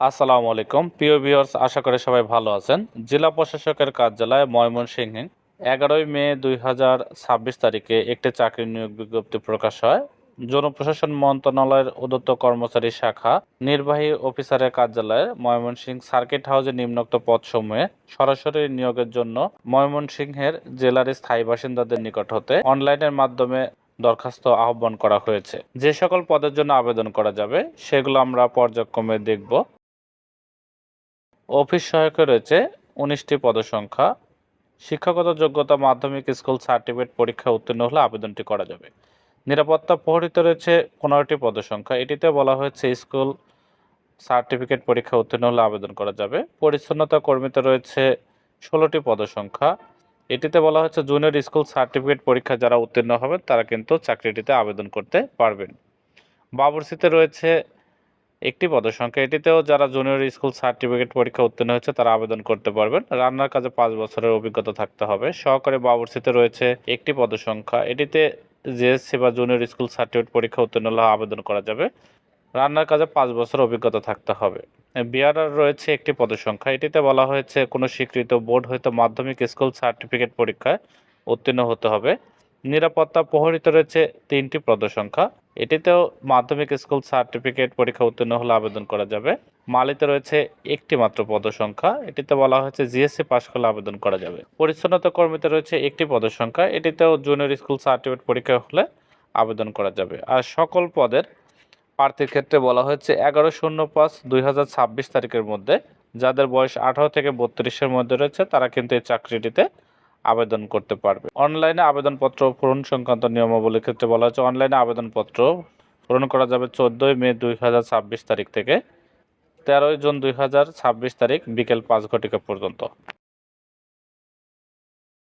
আসসালামু আলাইকুম প্রিয় ভিউয়ার্স, আশা করি সবাই ভালো আছেন। জেলা প্রশাসকের কার্যালয় ময়মনসিংহে 11 মে 2026 তারিখে একটি চাকরি নিয়োগ বিজ্ঞপ্তি প্রকাশ হয়। জনপ্রশাসন মন্ত্রণালয়ের উদ্যত কর্মচারী শাখা নির্বাহী অফিসারের কার্যালয়ে ময়মনসিংহ সার্কিট হাউসে নিম্নোক্ত পদসমূহে সরাসরি নিয়োগের জন্য ময়মনসিংহের জেলার স্থায়ী বাসিন্দাদের নিকট হতে অনলাইনের মাধ্যমে দরখাস্ত আহ্বান করা হয়েছে। যে সকল পদের জন্য আবেদন করা যাবে সেগুলো আমরা পর্যায়ক্রমে দেখব। অফিস সহায়কে রয়েছে 19টি পদসংখ্যা। শিক্ষাগত যোগ্যতা মাধ্যমিক স্কুল সার্টিফিকেট পরীক্ষা উত্তীর্ণ হলে আবেদনটি করা যাবে। নিরাপত্তা প্রহরীতে রয়েছে 15টি পদসংখ্যা। এটিতে বলা হয়েছে স্কুল সার্টিফিকেট পরীক্ষা উত্তীর্ণ হলে আবেদন করা যাবে। পরিচ্ছন্নতা কর্মীতে রয়েছে 16টি পদসংখ্যা। এটিতে বলা হচ্ছে জুনিয়র স্কুল সার্টিফিকেট পরীক্ষা যারা উত্তীর্ণ হবেন তারা কিন্তু চাকরিটিতে আবেদন করতে পারবেন। বাবুর্চিতে রয়েছে একটি পদসংখ্যা। এটিতেও যারা জুনিয়র স্কুল সার্টিফিকেট পরীক্ষা উত্তীর্ণ হয়েছে তারা আবেদন করতে পারবেন। রান্নার কাজে 5 বছরের অভিজ্ঞতা থাকতে হবে। সহকারী বাবুর্চিতে রয়েছে একটি পদসংখ্যা। এটিতে জেএসসি বা জুনিয়র স্কুল সার্টিফিকেট পরীক্ষা উত্তীর্ণ হলে আবেদন করা যাবে। রান্নার কাজে 5 বছর অভিজ্ঞতা থাকতে হবে। বিআরআর রয়েছে একটি পদসংখ্যা। এটিতে বলা হয়েছে কোনো স্বীকৃত বোর্ড হইতে মাধ্যমিক স্কুল সার্টিফিকেট পরীক্ষায় উত্তীর্ণ হতে হবে। নিরাপত্তা প্রহরীতে রয়েছে 3টি পদসংখ্যা। এটিতেও মাধ্যমিক স্কুল সার্টিফিকেট পরীক্ষা উত্তীর্ণ হলে আবেদন করা যাবে। মালিতে রয়েছে একটি মাত্র পদসংখ্যা। এটিতে বলা হয়েছে জিএসসি পাস করলে আবেদন করা যাবে। পরিচ্ছন্নতা কর্মীতে রয়েছে একটি পদসংখ্যা। এটিতেও জুনিয়র স্কুল সার্টিফিকেট পরীক্ষা হলে আবেদন করা যাবে। আর সকল পদের প্রার্থীর ক্ষেত্রে বলা হয়েছে 11/05/2026 তারিখের মধ্যে যাদের বয়স 18 থেকে 32-এর মধ্যে রয়েছে তারা কিন্তু এই চাকরিটিতে আবেদন করতে পারবে। অনলাইনে আবেদনপত্র পূরণ সংক্রান্ত নিয়মাবলীর ক্ষেত্রে বলা হচ্ছে অনলাইনে আবেদনপত্র পূরণ করা যাবে 14 মে 2026 তারিখ থেকে 13 জুন 2026 তারিখ বিকেল 5 ঘটিকা পর্যন্ত।